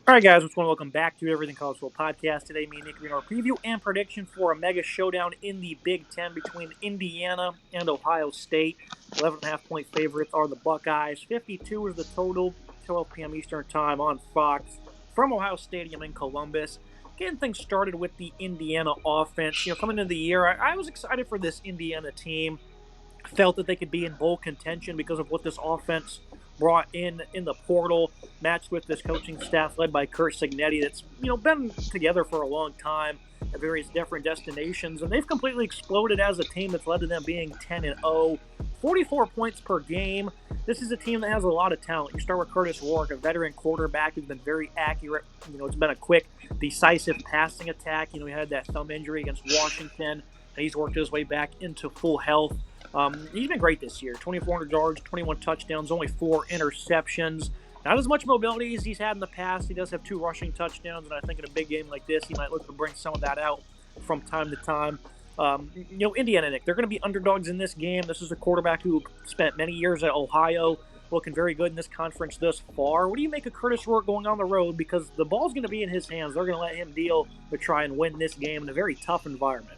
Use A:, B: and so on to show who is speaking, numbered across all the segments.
A: All right, guys, welcome back to Everything College Football Podcast. Today, me and Nick are doing our preview and prediction for a mega showdown in the Big Ten between Indiana and Ohio State. 11.5-point favorites are the Buckeyes. 52 is the total. 12 p.m. Eastern Time on Fox from Ohio Stadium in Columbus. Getting things started with the Indiana offense. Coming into the year, I was excited for this Indiana team. Felt that they could be in bowl contention because of what this offense brought in the portal, matched with this coaching staff led by Kurt Signetti that's been together for a long time at various different destinations, and they've completely exploded as a team that's led to them being 10-0, 44 points per game. This is a team that has a lot of talent. You start with Curtis Rourke, a veteran quarterback who's been very accurate. It's been a quick, decisive passing attack. He had that thumb injury against Washington, and he's worked his way back into full health. He's been great this year. 2,400 yards, 21 touchdowns, only 4 interceptions. Not as much mobility as he's had in the past. He does have 2 rushing touchdowns, and I think in a big game like this, he might look to bring some of that out from time to time. Indiana, Nick, they're going to be underdogs in this game. This is a quarterback who spent many years at Ohio, looking very good in this conference thus far. What do you make of Curtis Rourke going on the road? Because the ball's going to be in his hands. They're going to let him deal to try and win this game in a very tough environment.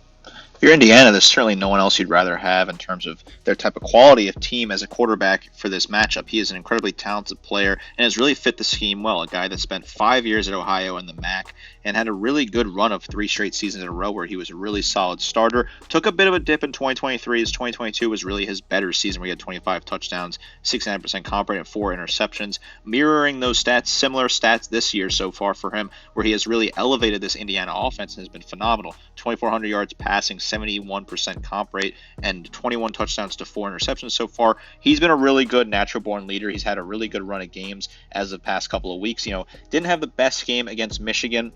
B: If you're Indiana, there's certainly no one else you'd rather have in terms of their type of quality of team as a quarterback for this matchup. He is an incredibly talented player and has really fit the scheme well. A guy that spent 5 years at Ohio in the MAC and had a really good run of 3 straight seasons in a row where he was a really solid starter. Took a bit of a dip in 2023 as 2022 was really his better season where he had 25 touchdowns, 69% comp rate, and 4 interceptions. Mirroring those stats, similar stats this year so far for him where he has really elevated this Indiana offense and has been phenomenal. 2,400 yards passing, 71% comp rate, and 21 touchdowns to 4 interceptions so far. He's been a really good natural-born leader. He's had a really good run of games as of the past couple of weeks. Didn't have the best game against Michigan,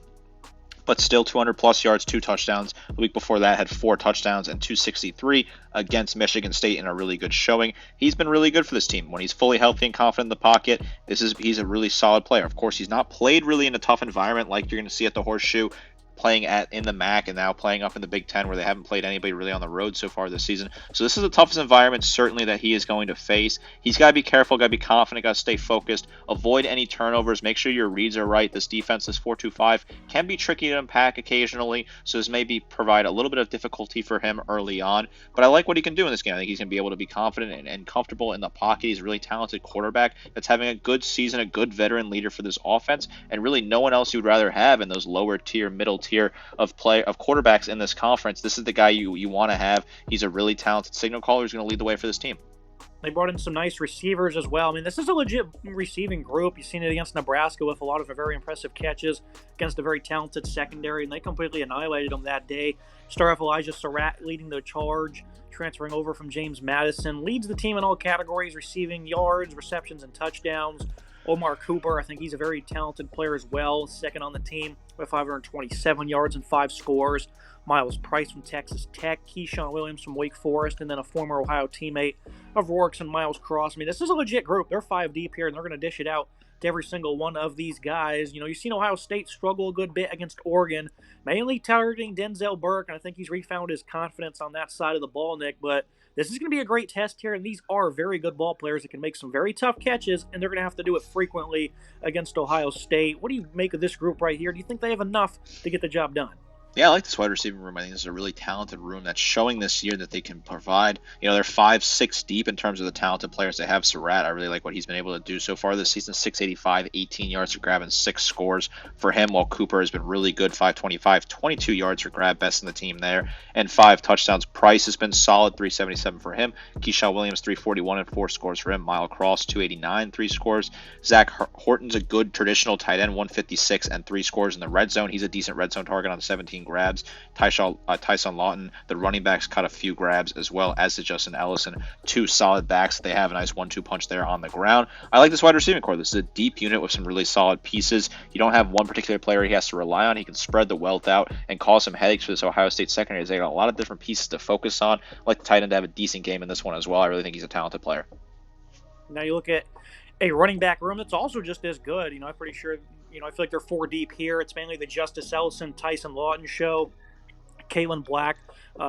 B: but still 200-plus yards, 2 touchdowns. The week before that had 4 touchdowns and 263 against Michigan State in a really good showing. He's been really good for this team. When he's fully healthy and confident in the pocket, he's a really solid player. Of course, he's not played really in a tough environment like you're going to see at the Horseshoe, playing in the MAC and now playing up in the Big Ten where they haven't played anybody really on the road so far this season. So this is the toughest environment certainly that he is going to face. He's got to be careful, got to be confident, got to stay focused, avoid any turnovers, make sure your reads are right. This defense, this 4-2-5, can be tricky to unpack occasionally, so this may provide a little bit of difficulty for him early on. But I like what he can do in this game. I think he's going to be able to be confident and comfortable in the pocket. He's a really talented quarterback that's having a good season, a good veteran leader for this offense, and really no one else you would rather have in those lower tier, middle tier of quarterbacks in this conference. This is the guy you want to have. He's a really talented signal caller who's going to lead the way for this team.
A: They brought in some nice receivers as well. I mean, this is a legit receiving group. You've seen it against Nebraska with a lot of very impressive catches against a very talented secondary, and they completely annihilated them that day. Start off Elijah Surratt leading the charge, transferring over from James Madison. Leads the team in all categories, receiving yards, receptions, and touchdowns. Omar Cooper, I think he's a very talented player as well, second on the team with 527 yards and 5 scores. Miles Price from Texas Tech, Keyshawn Williams from Wake Forest, and then a former Ohio teammate of Rourke's and Miles Cross. I mean, this is a legit group. They're 5 deep here, and they're going to dish it out to every single one of these guys. You've seen Ohio State struggle a good bit against Oregon, mainly targeting Denzel Burke, and I think he's refound his confidence on that side of the ball, Nick, but this is going to be a great test here, and these are very good ball players that can make some very tough catches, and they're going to have to do it frequently against Ohio State. What do you make of this group right here? Do you think they have enough to get the job done?
B: Yeah, I like this wide receiving room. I think this is a really talented room that's showing this year that they can provide. They're 5-6 deep in terms of the talented players they have. Surratt, I really like what he's been able to do so far this season. 685, 18 yards for grab, and 6 scores for him, while Cooper has been really good. 525, 22 yards for grab, best in the team there, and 5 touchdowns. Price has been solid, 377 for him. Keyshawn Williams, 341 and 4 scores for him. Miles Cross, 289, 3 scores. Zach Horton's a good traditional tight end, 156 and 3 scores in the red zone. He's a decent red zone target on 17 grabs. Tyson Lawton, the running backs, caught a few grabs as well, as did Justin Ellison. 2 solid backs. They have a nice 1-2 punch there on the ground. I like this wide receiving core. This is a deep unit with some really solid pieces. You don't have one particular player he has to rely on. He can spread the wealth out and cause some headaches for this Ohio State secondary. They got a lot of different pieces to focus on. I like the tight end to have a decent game in this one as well. I really think he's a talented player.
A: Now you look at a running back room that's also just as good. I'm pretty sure, I feel like they're 4 deep here. It's mainly the Justice Ellison, Tyson Lawton show. Kalen Black.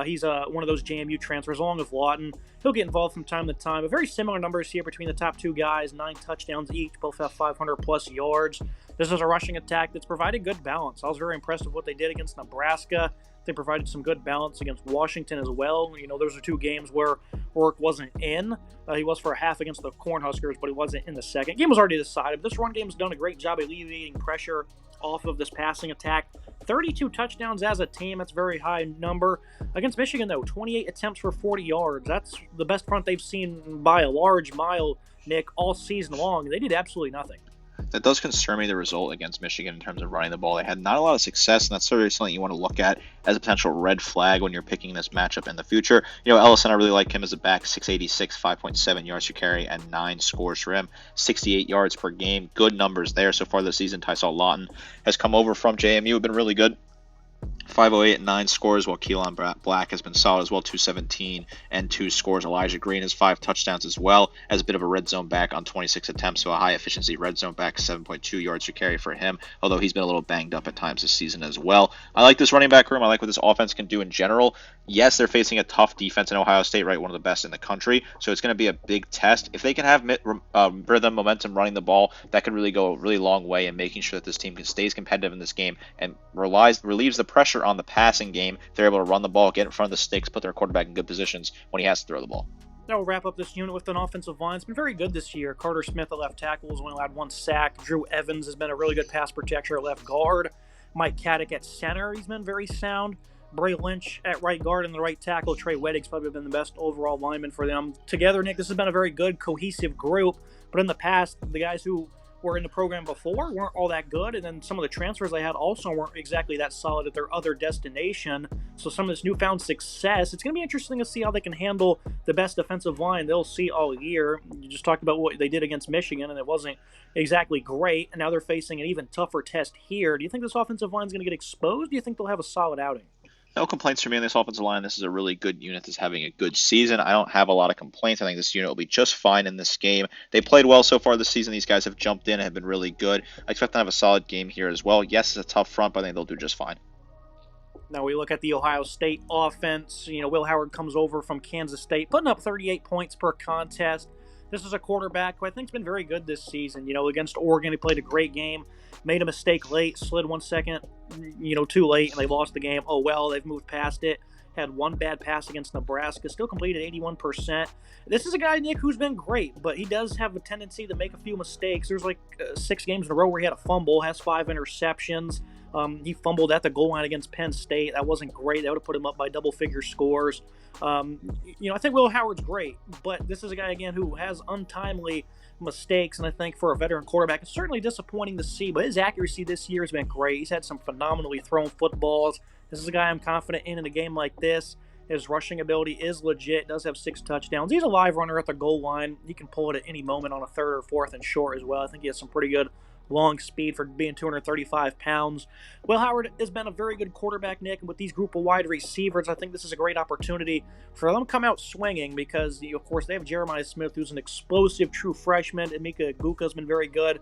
A: He's one of those JMU transfers, along with Lawton. He'll get involved from time to time. But very similar numbers here between the top two guys, 9 touchdowns each, both have 500-plus yards. This is a rushing attack that's provided good balance. I was very impressed with what they did against Nebraska. They provided some good balance against Washington as well. Those are two games where Rourke wasn't in. He was for a half against the Cornhuskers, but he wasn't in the second. Game was already decided. But this run game's done a great job alleviating pressure off of this passing attack. 32 touchdowns as a team. That's a very high number. Against Michigan, though, 28 attempts for 40 yards. That's the best front they've seen by a large mile, Nick, all season long. They did absolutely nothing.
B: That does concern me, the result against Michigan in terms of running the ball. They had not a lot of success, and that's certainly something you want to look at as a potential red flag when you're picking this matchup in the future. Ellison, I really like him as a back, 686, 5.7 yards per carry, and 9 scores for him, 68 yards per game. Good numbers there so far this season. Tyshawn Lawton has come over from JMU, been really good. 508 and 9 scores, while Keelan Black has been solid as well, 217 and 2 scores. Elijah Green has 5 touchdowns as well, as a bit of a red zone back on 26 attempts, so a high efficiency red zone back, 7.2 yards per carry for him, although he's been a little banged up at times this season as well. I like this running back room. I like what this offense can do in general. Yes, they're facing a tough defense in Ohio State, right, one of the best in the country, so it's going to be a big test. If they can have rhythm, momentum running the ball, that could really go a really long way in making sure that this team stays competitive in this game and relieves the pressure on the passing game. They're able to run the ball, get in front of the sticks, put their quarterback in good positions when he has to throw the ball.
A: Now we'll wrap up this unit with an offensive line. It's been very good this year. Carter Smith at left tackle has only allowed 1 sack. Drew Evans has been a really good pass protector at left guard. Mike Caddick at center, he's been very sound. Bray Lynch at right guard and the right tackle. Trey Weddick's probably been the best overall lineman for them. Together, Nick, this has been a very good, cohesive group. But in the past, the guys who were in the program before weren't all that good, and then some of the transfers they had also weren't exactly that solid at their other destination. So some of this newfound success, it's going to be interesting to see how they can handle the best defensive line they'll see all year. You just talked about what they did against Michigan, and it wasn't exactly great, and now they're facing an even tougher test here. Do you think this offensive line is going to get exposed? Do you think they'll have a solid outing?
B: No complaints from me on this offensive line. This is a really good unit that's having a good season. I don't have a lot of complaints. I think this unit will be just fine in this game. They played well so far this season. These guys have jumped in and have been really good. I expect them to have a solid game here as well. Yes, it's a tough front, but I think they'll do just fine.
A: Now we look at the Ohio State offense. Will Howard comes over from Kansas State, putting up 38 points per contest. This is a quarterback who I think has been very good this season. Against Oregon, he played a great game, made a mistake late, slid 1 second, too late, and they lost the game. Oh well, they've moved past it. Had 1 bad pass against Nebraska, still completed 81%. This is a guy, Nick, who's been great, but he does have a tendency to make a few mistakes. There's 6 games in a row where he had a fumble, has 5 interceptions. He fumbled at the goal line against Penn State. That wasn't great. That would have put him up by double-figure scores. I think Will Howard's great, but this is a guy, again, who has untimely mistakes, and I think for a veteran quarterback, it's certainly disappointing to see, but his accuracy this year has been great. He's had some phenomenally thrown footballs. This is a guy I'm confident in a game like this. His rushing ability is legit, does have 6 touchdowns. He's a live runner at the goal line. He can pull it at any moment on a 3rd or 4th and short as well. I think he has some pretty good long speed for being 235 pounds. Will Howard has been a very good quarterback, Nick, and with these group of wide receivers, I think this is a great opportunity for them to come out swinging because, of course, they have Jeremiah Smith, who's an explosive true freshman, and Mika Igbukka's been very good.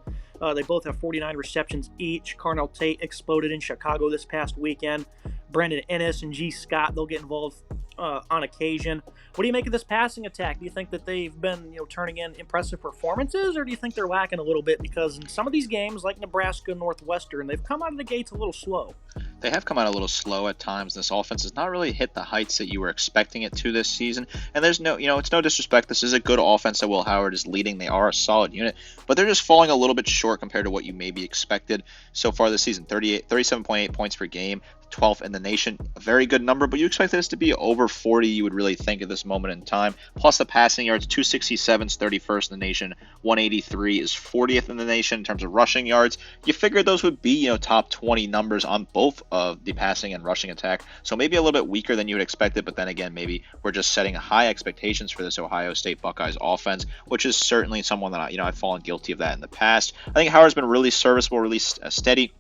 A: They both have 49 receptions each. Carnell Tate exploded in Chicago this past weekend. Brandon Ennis and G. Scott, they'll get involved on occasion. What do you make of this passing attack? Do you think that they've been turning in impressive performances, or do you think they're lacking a little bit because in some of these games, like Nebraska and Northwestern, they've come out of the gates a little slow?
B: They have come out a little slow at times. This offense has not really hit the heights that you were expecting it to this season. And there's no, it's no disrespect. This is a good offense that Will Howard is leading. They are a solid unit, but they're just falling a little bit short compared to what you maybe expected so far this season. 37.8 points per game, 12th in the nation. A very good number, but you expect this to be over 40, you would really think at this moment in time. Plus the passing yards, 267 is 31st in the nation, 183 is 40th in the nation in terms of rushing yards. You figured those would be, top 20 numbers on both of the passing and rushing attack. So maybe a little bit weaker than you would expect it, but then again, maybe we're just setting high expectations for this Ohio State Buckeyes offense, which is certainly someone that I've fallen guilty of that in the past. I think Howard's been really serviceable, really steady.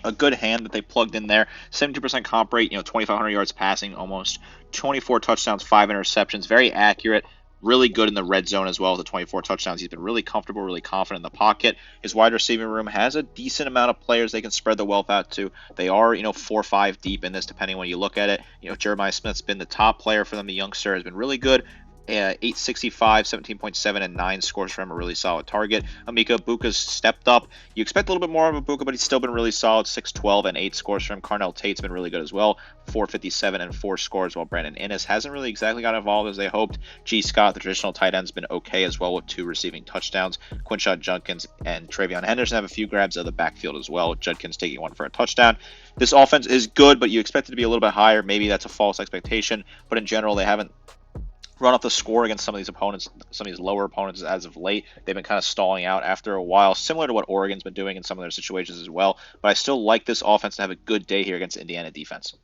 B: A good hand that they plugged in there. 72% comp rate, 2,500 yards passing, almost 24 touchdowns, 5 interceptions. Very accurate. really good in the red zone as well with the 24 touchdowns. He's been really comfortable, really confident in the pocket. His wide receiving room has a decent amount of players they can spread the wealth out to. They are, 4 or 5 deep in this, depending when you look at it. Jeremiah Smith's been the top player for them. The youngster has been really good. 865, 17.7, and 9 scores for him, a really solid target. Emeka Egbuka's stepped up. You expect a little bit more of Egbuka, but he's still been really solid. 612 and 8 scores for him. Carnell Tate's been really good as well. 457 and 4 scores, while Brandon Innes hasn't really exactly got involved as they hoped. G. Scott, the traditional tight end, has been okay as well with 2 receiving touchdowns. Quinshon Judkins and Travion Henderson have a few grabs out of the backfield as well, with Judkins taking one for a touchdown. This offense is good, but you expect it to be a little bit higher. Maybe that's a false expectation, but in general, they haven't run up the score against some of these opponents, some of these lower opponents as of late. They've been kind of stalling out after a while, similar to what Oregon's been doing in some of their situations as well. But I still like this offense to have a good day here against Indiana defense.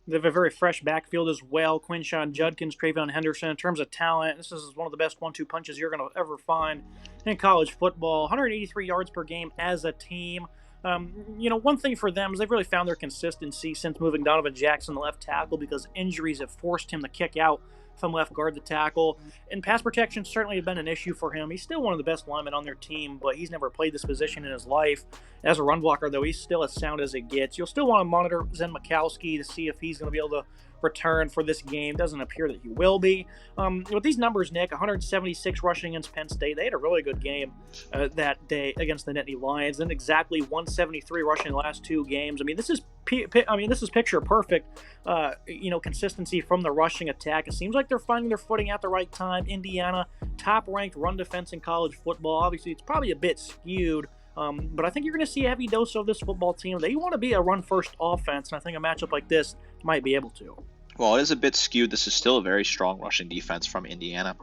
A: They have a very fresh backfield as well. Quinshon Judkins, Travion Henderson. In terms of talent, this is one of the best 1-2 punches you're going to ever find in college football. 183 yards per game as a team. One thing for them is they've really found their consistency since moving Donovan Jackson to left tackle because injuries have forced him to kick out from left guard the tackle. And pass protection certainly has been an issue for him. He's still one of the best linemen on their team, but he's never played this position in his life. As a run blocker, though, he's still as sound as it gets. You'll still want to monitor Zen Mikowski to see if he's going to be able to return for this game. Doesn't appear that he will be. With these numbers, Nick, 176 rushing against Penn State. They had a really good game that day against the Nittany Lions. Then exactly 173 rushing in the last 2 games. This is picture perfect. Consistency from the rushing attack. It seems like they're finding their footing at the right time. Indiana, top-ranked run defense in college football. Obviously, it's probably a bit skewed. But I think you're going to see a heavy dose of this football team. They want to be a run-first offense, and I think a matchup like this might be able to.
B: Well, it is a bit skewed. This is still a very strong rushing defense from Indiana.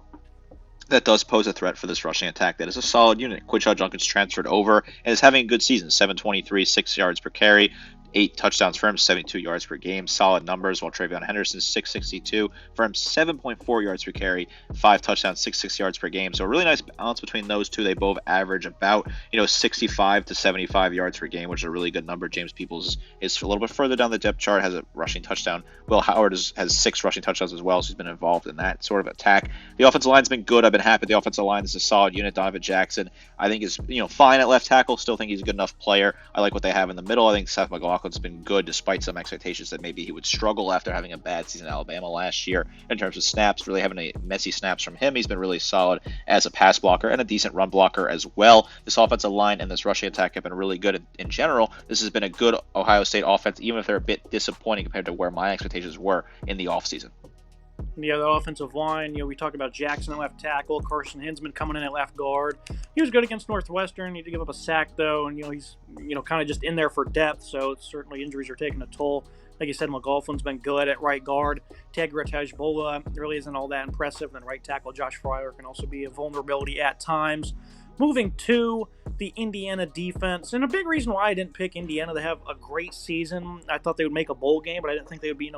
B: That does pose a threat for this rushing attack. That is a solid unit. Quinshon Judkins transferred over and is having a good season. 723, 6 yards per carry. 8 touchdowns for him, 72 yards per game. Solid numbers, while Travion Henderson, 662 for him, 7.4 yards per carry, 5 touchdowns, 66 yards per game. So a really nice balance between those two. They both average about 65 to 75 yards per game, which is a really good number. James Peoples is a little bit further down the depth chart, has a rushing touchdown. Will Howard has 6 rushing touchdowns as well, so he's been involved in that sort of attack. The offensive line's been good. I've been happy with the offensive line. This is a solid unit. Donovan Jackson, I think, is fine at left tackle. Still think he's a good enough player. I like what they have in the middle. I think Seth McLaughlin's been good, despite some expectations that maybe he would struggle after having a bad season at Alabama last year in terms of snaps. Really having a messy snaps from him. He's been really solid as a pass blocker and a decent run blocker as well. This offensive line and this rushing attack have been really good in general. This has been a good Ohio State offense, even if they're a bit disappointing compared to where my expectations were in the offseason.
A: Yeah, the offensive line, we talked about Jackson at left tackle, Carson Hinsman coming in at left guard. He was good against Northwestern. He did give up a sack, though, and, he's, kind of just in there for depth, so certainly injuries are taking a toll. Like you said, McLaughlin's been good at right guard. Tegra Tajbola really isn't all that impressive. And then right tackle Josh Fryer can also be a vulnerability at times. Moving to the Indiana defense, and a big reason why I didn't pick Indiana to have a great season. I thought they would make a bowl game, but I didn't think they would be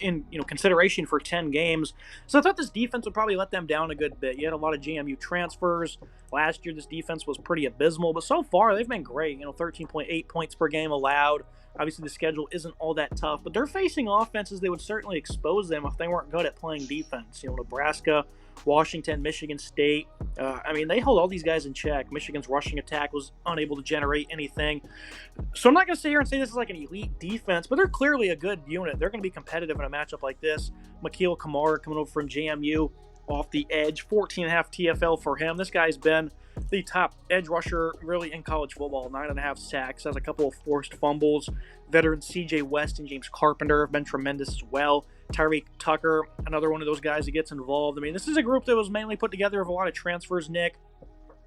A: in consideration for 10 games. So I thought this defense would probably let them down a good bit. You had a lot of JMU transfers. Last year, this defense was pretty abysmal, but so far they've been great. 13.8 points per game allowed. Obviously, the schedule isn't all that tough, but they're facing offenses they would certainly expose them if they weren't good at playing defense. Nebraska, Washington, Michigan State. They hold all these guys in check. Michigan's rushing attack was unable to generate anything. So I'm not going to sit here and say this is like an elite defense, but they're clearly a good unit. They're going to be competitive in a matchup like this. Makeel Kamara coming over from JMU off the edge. 14.5 TFL for him. This guy's been the top edge rusher really in college football. 9.5 sacks, has a couple of forced fumbles. Veterans CJ West and James Carpenter have been tremendous as well. Tyreek Tucker, another one of those guys that gets involved. This is a group that was mainly put together of a lot of transfers, Nick.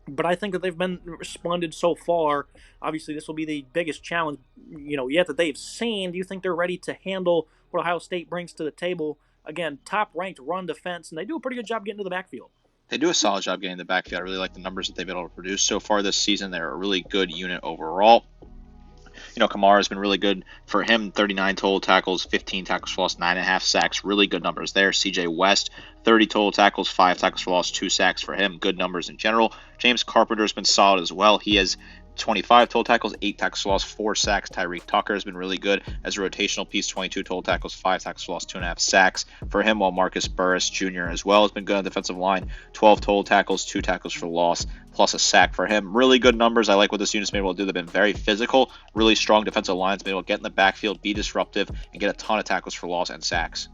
A: But I think that they've been splendid so far. Obviously, this will be the biggest challenge, yet that they've seen. Do you think they're ready to handle what Ohio State brings to the table? Again, top-ranked run defense, and they do a pretty good job getting to the backfield.
B: They do a solid job getting the backfield. I really like the numbers that they've been able to produce so far this season. They're a really good unit overall. Kamara has been really good for him. 39 total tackles, 15 tackles for loss, 9.5 sacks. Really good numbers there. CJ West, 30 total tackles, 5 tackles for loss, 2 sacks for him. Good numbers in general. James Carpenter has been solid as well. He has 25 total tackles, 8 tackles for loss, 4 sacks. Tyreek Tucker has been really good as a rotational piece, 22 total tackles, 5 tackles for loss, 2.5 sacks for him, while Marcus Burris Jr. as well has been good on the defensive line, 12 total tackles, 2 tackles for loss, plus a sack for him. Really good numbers. I like what this unit's been able to do. They've been very physical, really strong defensive lines, been able to get in the backfield, be disruptive, and get a ton of tackles for loss and sacks.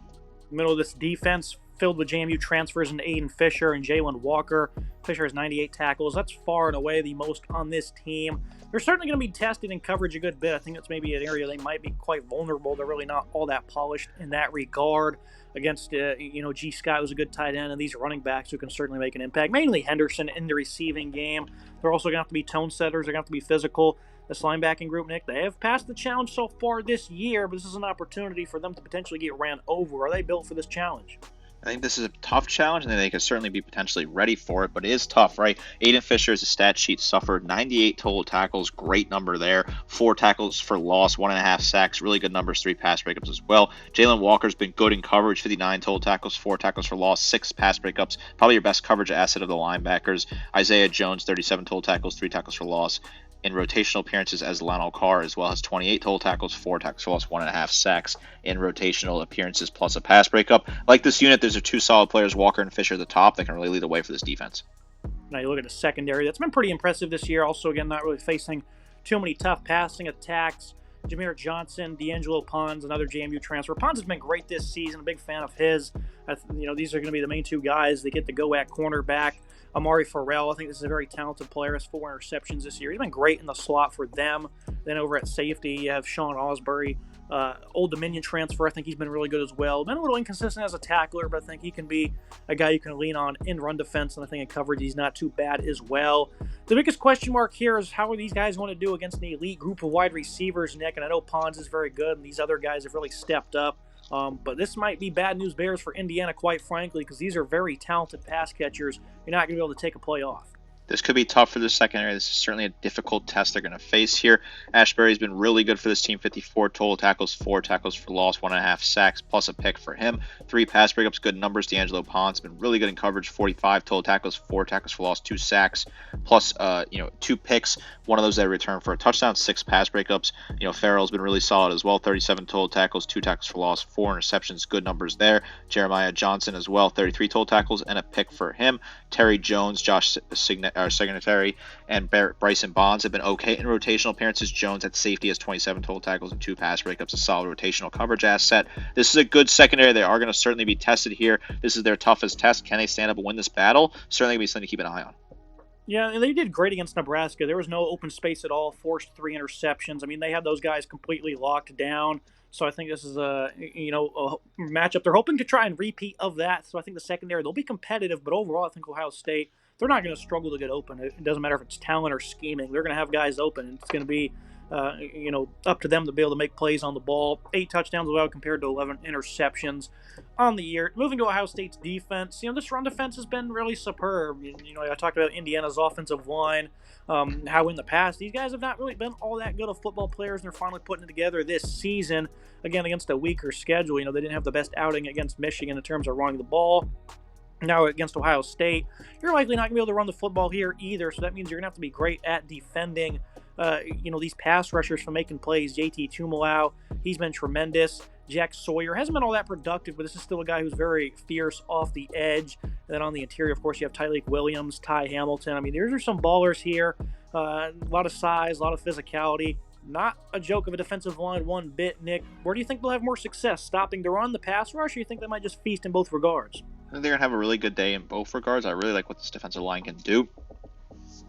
A: Middle of this defense filled with JMU transfers in Aiden Fisher and Jalen Walker. Fisher has 98 tackles. That's far and away the most on this team. They're certainly going to be tested in coverage a good bit. I think that's maybe an area they might be quite vulnerable. They're really not all that polished in that regard. Against, G. Scott was a good tight end, and these running backs who can certainly make an impact. Mainly Henderson in the receiving game. They're also going to have to be tone setters. They're going to have to be physical. This linebacking group, Nick, they have passed the challenge so far this year, but this is an opportunity for them to potentially get ran over. Are they built for this challenge?
B: I think this is a tough challenge, and they could certainly be potentially ready for it, but it is tough, right? Aiden Fisher, as a stat sheet, suffered 98 total tackles, great number there, 4 tackles for loss, 1.5 sacks, really good numbers, 3 pass breakups as well. Jalen Walker's been good in coverage, 59 total tackles, 4 tackles for loss, 6 pass breakups, probably your best coverage asset of the linebackers. Isaiah Jones, 37 total tackles, 3 tackles for loss. In rotational appearances as Lionel Carr as well, has 28 total tackles, 4 tackles for loss, 1.5 sacks in rotational appearances plus a pass breakup. Like this unit, there's 2 solid players, Walker and Fisher at the top, that can really lead the way for this defense.
A: Now you look at the secondary, that's been pretty impressive this year. Also, again, not really facing too many tough passing attacks. Jameer Johnson, D'Angelo Pons, another JMU transfer. Pons has been great this season. A big fan of his. These are going to be the main 2 guys that get to go at cornerback. Amari Farrell, I think this is a very talented player. Has 4 interceptions this year. He's been great in the slot for them. Then over at safety, you have Sean Osbury, Old Dominion transfer. I think he's been really good as well. Been a little inconsistent as a tackler, but I think he can be a guy you can lean on in run defense, and I think in coverage he's not too bad as well. The biggest question mark here is how are these guys going to do against an elite group of wide receivers, Nick? And I know Pons is very good, and these other guys have really stepped up. But this might be bad news bears for Indiana, quite frankly, because these are very talented pass catchers. You're not going to be able to take a play off.
B: This could be tough for the secondary. This is certainly a difficult test they're going to face here. Ashbury's been really good for this team. 54 total tackles, 4 tackles for loss, 1.5 sacks, plus a pick for him. 3 pass breakups, good numbers. D'Angelo Pons been really good in coverage. 45 total tackles, 4 tackles for loss, 2 sacks, plus 2 picks. One of those that returned for a touchdown, 6 pass breakups. Farrell's been really solid as well. 37 total tackles, 2 tackles for loss, 4 interceptions. Good numbers there. Jeremiah Johnson as well, 33 total tackles and a pick for him. Terry Jones, our secretary, and Bryson Bonds have been okay in rotational appearances. Jones at safety has 27 total tackles and 2 pass breakups, a solid rotational coverage asset. This is a good secondary. They are going to certainly be tested here. This is their toughest test. Can they stand up and win this battle? Certainly going to be something to keep an eye on.
A: Yeah, and they did great against Nebraska. There was no open space at all, forced 3 interceptions. I mean, they had those guys completely locked down. So I think this is a matchup. They're hoping to try and repeat of that. So I think the secondary, they'll be competitive, but overall I think Ohio State, they're not going to struggle to get open. It doesn't matter if it's talent or scheming. They're going to have guys open, and it's going to be up to them to be able to make plays on the ball. 8 touchdowns well compared to 11 interceptions on the year. Moving to Ohio State's defense, this run defense has been really superb. I talked about Indiana's offensive line, how in the past these guys have not really been all that good of football players, and they're finally putting it together this season, again, against a weaker schedule. They didn't have the best outing against Michigan in terms of running the ball. Now against Ohio State, you're likely not going to be able to run the football here either, so that means you're going to have to be great at defending these pass rushers from making plays. JT Tumalau, he's been tremendous. Jack Sawyer hasn't been all that productive, but this is still a guy who's very fierce off the edge. And then on the interior, of course, you have Tyleik Williams, Ty Hamilton. I mean, these are some ballers here. A lot of size, a lot of physicality. Not a joke of a defensive line one bit, Nick. Where do you think they'll have more success? Stopping to run the pass rush, or do you think they might just feast in both regards?
B: I think they're going to have a really good day in both regards. I really like what this defensive line can do.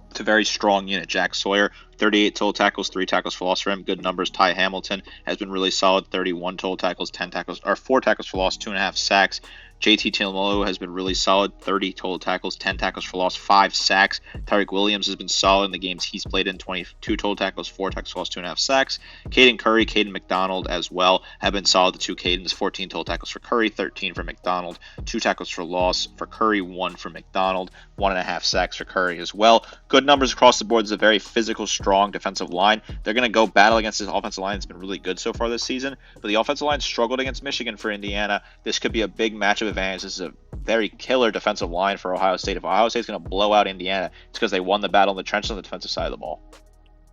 B: It's a very strong unit. Jack Sawyer, 38 total tackles, 3 tackles for loss for him. Good numbers. Ty Hamilton has been really solid. 31 total tackles, 4 tackles for loss, 2.5 sacks. JT Tuimoloau has been really solid, 30 total tackles, 10 tackles for loss, 5 sacks. Tyreek Williams has been solid in the games he's played in, 22 total tackles, 4 tackles for loss, 2.5 sacks. Caden Curry, Caden McDonald as well have been solid. The 2 Cadens, 14 total tackles for Curry, 13 for McDonald, 2 tackles for loss for Curry, 1 for McDonald, 1.5 sacks for Curry as well. Good numbers across the board. It's a very physical, strong defensive line. They're going to go battle against this offensive line. It's been really good so far this season, but the offensive line struggled against Michigan for Indiana. This could be a big matchup advantage. This is a very killer defensive line for Ohio State. If Ohio State's going to blow out Indiana, it's because they won the battle in the trenches on the defensive side of the ball.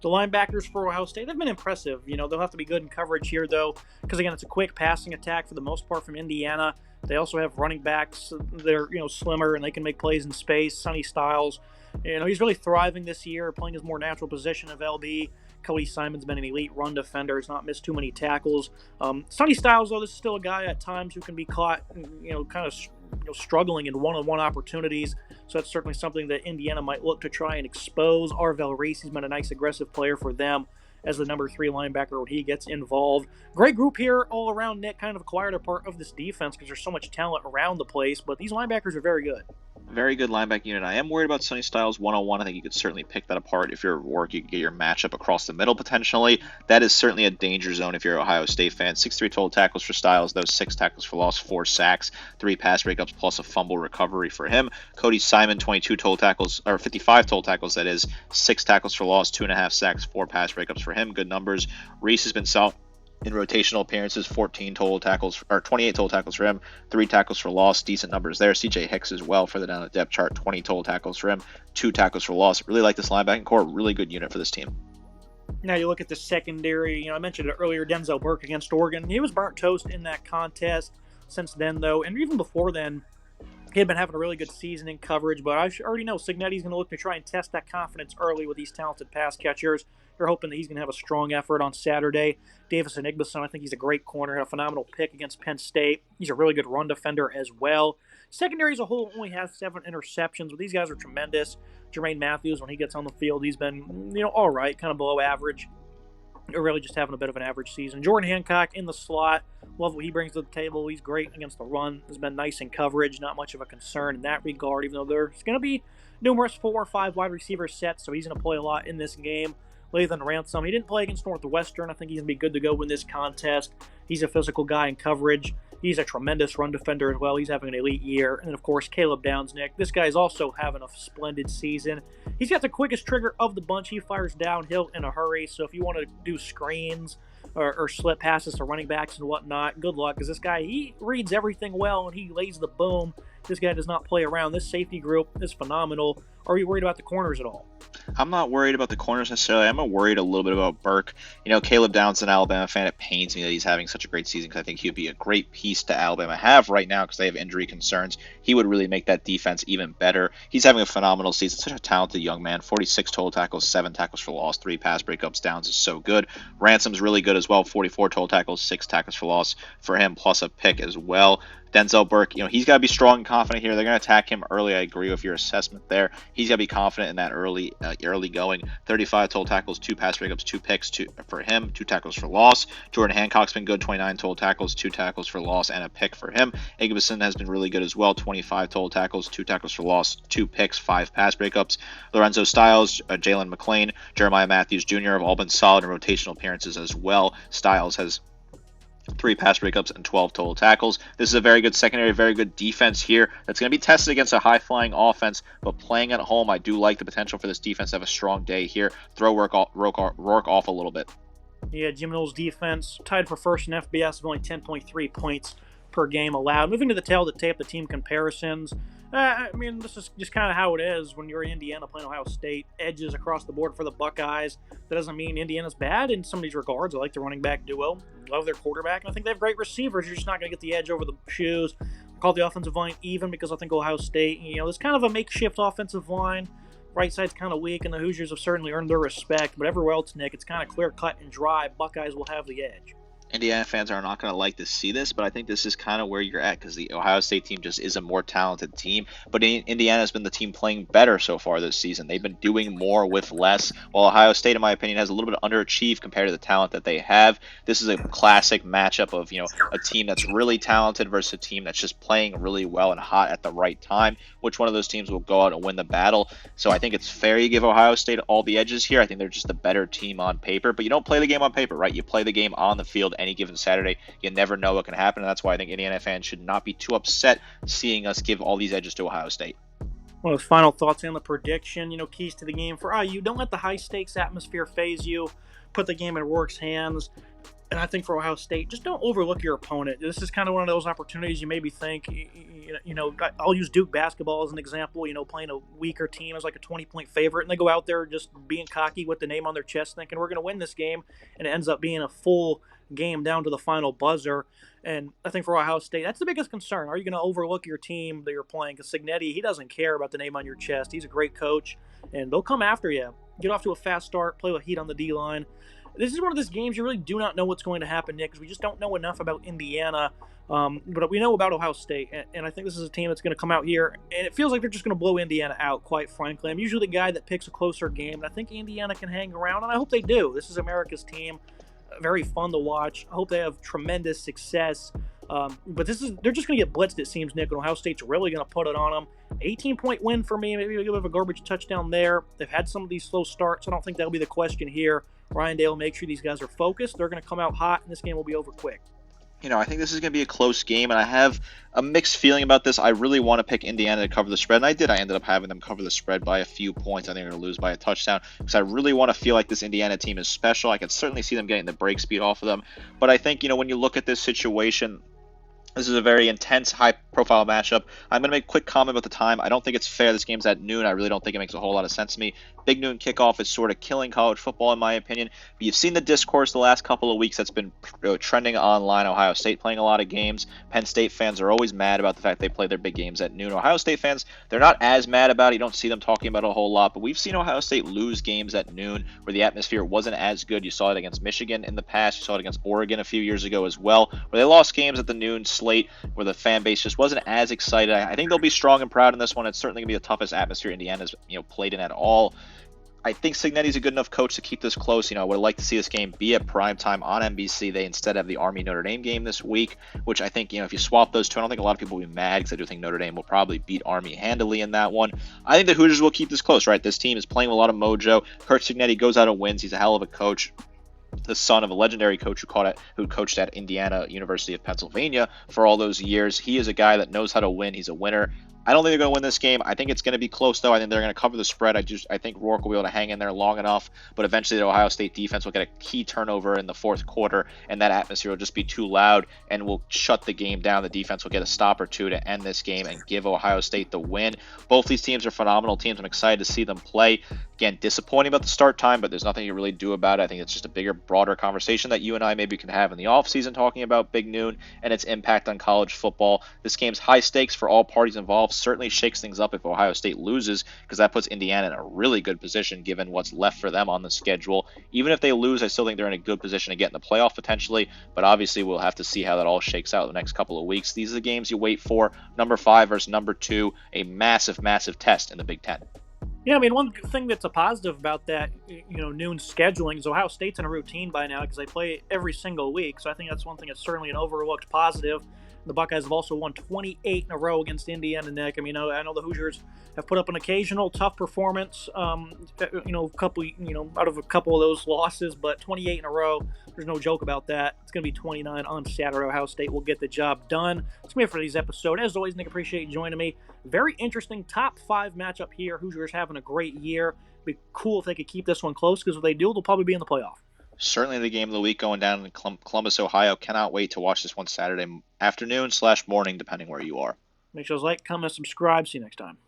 A: The linebackers for Ohio State, they've been impressive. They'll have to be good in coverage here, though, because, again, it's a quick passing attack for the most part from Indiana. They also have running backs that are, slimmer, and they can make plays in space. Sonny Styles, he's really thriving this year, playing his more natural position of LB. Cody Simon's been an elite run defender. He's not missed too many tackles. Sonny Styles, though, this is still a guy at times who can be caught, kind of struggling in one-on-one opportunities. So that's certainly something that Indiana might look to try and expose. Arvell Reese, he's been a nice aggressive player for them as the number 3 linebacker when he gets involved. Great group here all around. Nick, kind of acquired a part of this defense because there's so much talent around the place, but these linebackers are very good.
B: Very good linebacker unit. I am worried about Sonny Styles one-on-one. I think you could certainly pick that apart. If you're at work, you could get your matchup across the middle potentially. That is certainly a danger zone if you're an Ohio State fan. 6'3" total tackles for Styles, those 6 tackles for loss, 4 sacks, 3 pass breakups, plus a fumble recovery for him. Cody Simon, 22 total tackles, or 55 total tackles, that is, 6 tackles for loss, 2.5 sacks, 4 pass breakups for him. Good numbers. Reese has been solid in rotational appearances, 28 total tackles for him, 3 tackles for loss, decent numbers there. CJ Hicks as well for the down the depth chart, 20 total tackles for him, 2 tackles for loss. Really like this linebacking core, really good unit for this team.
A: Now you look at the secondary, I mentioned it earlier, Denzel Burke against Oregon. He was burnt toast in that contest since then, though, and even before then, he had been having a really good season in coverage, but I already know Cignetti's going to look to try and test that confidence early with these talented pass catchers. You're hoping that he's going to have a strong effort on Saturday. Davis Enigmason, I think he's a great corner, had a phenomenal pick against Penn State. He's a really good run defender as well. Secondary as a whole only has 7 interceptions, but these guys are tremendous. Jermaine Matthews, when he gets on the field, he's been, all right, kind of below average. Or really just having a bit of an average season. Jordan Hancock in the slot. Love what he brings to the table. He's great against the run. Has been nice in coverage. Not much of a concern in that regard, even though there's going to be numerous 4 or 5 wide receiver sets, so he's going to play a lot in this game. Lathan Ransom, he didn't play against Northwestern. I think he's going to be good to go in this contest. He's a physical guy in coverage. He's a tremendous run defender as well. He's having an elite year. And, of course, Caleb Downs, Nick. This guy's also having a splendid season. He's got the quickest trigger of the bunch. He fires downhill in a hurry. So if you want to do screens or slip passes to running backs and whatnot, good luck. Because this guy, he reads everything well, and he lays the boom. This guy does not play around. This safety group is phenomenal. Are you worried about the corners at all?
B: I'm not worried about the corners necessarily. I'm worried a little bit about Burke. Caleb Downs, an Alabama fan, it pains me that he's having such a great season because I think he would be a great piece to Alabama have right now because they have injury concerns. He would really make that defense even better. He's having a phenomenal season. Such a talented young man. 46 total tackles, 7 tackles for loss, 3 pass breakups. Downs is so good. Ransom's really good as well. 44 total tackles, 6 tackles for loss for him, plus a pick as well. Denzel Burke, he's got to be strong and confident here. They're going to attack him early. I agree with your assessment there. He's got to be confident in that early going. 35 total tackles, 2 pass breakups, 2 picks for him, 2 tackles for loss. Jordan Hancock's been good, 29 total tackles, 2 tackles for loss, and a pick for him. Igbeson has been really good as well, 25 total tackles, 2 tackles for loss, 2 picks, 5 pass breakups. Lorenzo Styles, Jalen McClain, Jeremiah Matthews Jr. have all been solid in rotational appearances as well. Styles has 3 pass breakups and 12 total tackles. This is a very good secondary, very good defense here that's going to be tested against a high-flying offense, but playing at home, I do like the potential for this defense to have a strong day here. Throw Rourke off a little bit.
A: Yeah, Gemino's defense tied for first in FBS with only 10.3 points per game allowed. Moving to the tail of the tape, the team comparisons. This is just kind of how it is when you're in Indiana playing Ohio State. Edges across the board for the Buckeyes. That doesn't mean Indiana's bad in some of these regards. I like the running back duo. Love their quarterback. And I think they have great receivers. You're just not going to get the edge over the shoes. I call the offensive line even because I think Ohio State, there's kind of a makeshift offensive line. Right side's kind of weak, and the Hoosiers have certainly earned their respect. But everywhere else, Nick, it's kind of clear cut and dry. Buckeyes will have the edge.
B: Indiana fans are not going to like to see this, but I think this is kind of where you're at because the Ohio State team just is a more talented team. But Indiana has been the team playing better so far this season. They've been doing more with less, while Ohio State, in my opinion, has a little bit underachieved compared to the talent that they have. This is a classic matchup of, a team that's really talented versus a team that's just playing really well and hot at the right time. Which one of those teams will go out and win the battle? So I think it's fair you give Ohio State all the edges here. I think they're just a better team on paper, but you don't play the game on paper, right? You play the game on the field any given Saturday. You never know what can happen, and that's why I think Indiana fans should not be too upset seeing us give all these edges to Ohio State.
A: One of those final thoughts on the prediction, keys to the game for IU. Don't let the high-stakes atmosphere phase you. Put the game in Rourke's hands. And I think for Ohio State, just don't overlook your opponent. This is kind of one of those opportunities you maybe think, I'll use Duke basketball as an example, playing a weaker team as like a 20-point favorite, and they go out there just being cocky with the name on their chest, thinking we're going to win this game, and it ends up being a full game down to the final buzzer. And I think for Ohio State, that's the biggest concern. Are you going to overlook your team that you're playing? Because Cignetti, he doesn't care about the name on your chest. He's a great coach, and they'll come after you. Get off to a fast start, play with heat on the D-line. This is one of those games you really do not know what's going to happen, Nick, because we just don't know enough about Indiana. But we know about Ohio State, and I think this is a team that's going to come out here, and it feels like they're just going to blow Indiana out, quite frankly. I'm usually the guy that picks a closer game, and I think Indiana can hang around, and I hope they do. This is America's team. Very fun to watch. I hope they have tremendous success. But they're just going to get blitzed, it seems, Nick, and Ohio State's really going to put it on them. 18-point win for me, maybe a little bit of a garbage touchdown there. They've had some of these slow starts. I don't think that'll be the question here. Ryan Day will make sure these guys are focused. They're going to come out hot, and this game will be over quick.
B: I think this is going to be a close game, and I have a mixed feeling about this. I really want to pick Indiana to cover the spread, and I did. I ended up having them cover the spread by a few points. I think they're going to lose by a touchdown because I really want to feel like this Indiana team is special. I can certainly see them getting the break speed off of them, but I think, when you look at this situation, this is a very intense, high-profile matchup. I'm going to make a quick comment about the time. I don't think it's fair. This game's at noon. I really don't think it makes a whole lot of sense to me. Big noon kickoff is sort of killing college football, in my opinion. But you've seen the discourse the last couple of weeks that's been trending online. Ohio State playing a lot of games. Penn State fans are always mad about the fact they play their big games at noon. Ohio State fans, they're not as mad about it. You don't see them talking about it a whole lot. But we've seen Ohio State lose games at noon where the atmosphere wasn't as good. You saw it against Michigan in the past. You saw it against Oregon a few years ago as well, where they lost games at the noon slate where the fan base just wasn't as excited. I think they'll be strong and proud in this one. It's certainly going to be the toughest atmosphere Indiana's played in at all. I think Cignetti's a good enough coach to keep this close. I would like to see this game be at primetime on NBC. They instead have the Army-Notre Dame game this week, which I think, if you swap those two, I don't think a lot of people will be mad because I do think Notre Dame will probably beat Army handily in that one. I think the Hoosiers will keep this close, right? This team is playing with a lot of mojo. Curt Cignetti goes out and wins. He's a hell of a coach. The son of a legendary coach who coached at Indiana University of Pennsylvania for all those years. He is a guy that knows how to win. He's a winner. I don't think they're going to win this game. I think it's going to be close, though. I think they're going to cover the spread. I think Rourke will be able to hang in there long enough, but eventually the Ohio State defense will get a key turnover in the fourth quarter, and that atmosphere will just be too loud and will shut the game down. The defense will get a stop or two to end this game and give Ohio State the win. Both these teams are phenomenal teams. I'm excited to see them play. Again, disappointing about the start time, but there's nothing you really do about it. I think it's just a bigger, broader conversation that you and I maybe can have in the offseason talking about Big Noon and its impact on college football. This game's high stakes for all parties involved. Certainly shakes things up if Ohio State loses, because that puts Indiana in a really good position given what's left for them on the schedule. Even if they lose, I still think they're in a good position to get in the playoff potentially, but obviously we'll have to see how that all shakes out in the next couple of weeks. These are the games you wait for. Number 5 versus number 2, a massive, massive test in the Big Ten.
A: Yeah, one thing that's a positive about that, noon scheduling is Ohio State's in a routine by now because they play every single week. So I think that's one thing that's certainly an overlooked positive. The Buckeyes have also won 28 in a row against Indiana, Nick. I know the Hoosiers have put up an occasional tough performance, out of a couple of those losses, but 28 in a row, there's no joke about that. It's going to be 29 on Saturday. Ohio State will get the job done. That's going to be it for today's episode. As always, Nick, appreciate you joining me. Very interesting top 5 matchup here. Hoosiers having a great year. It'd be cool if they could keep this one close, because if they do, they'll probably be in the playoff.
B: Certainly the game of the week going down in Columbus, Ohio. Cannot wait to watch this one Saturday afternoon / morning, depending where you are.
A: Make sure to like, comment, subscribe. See you next time.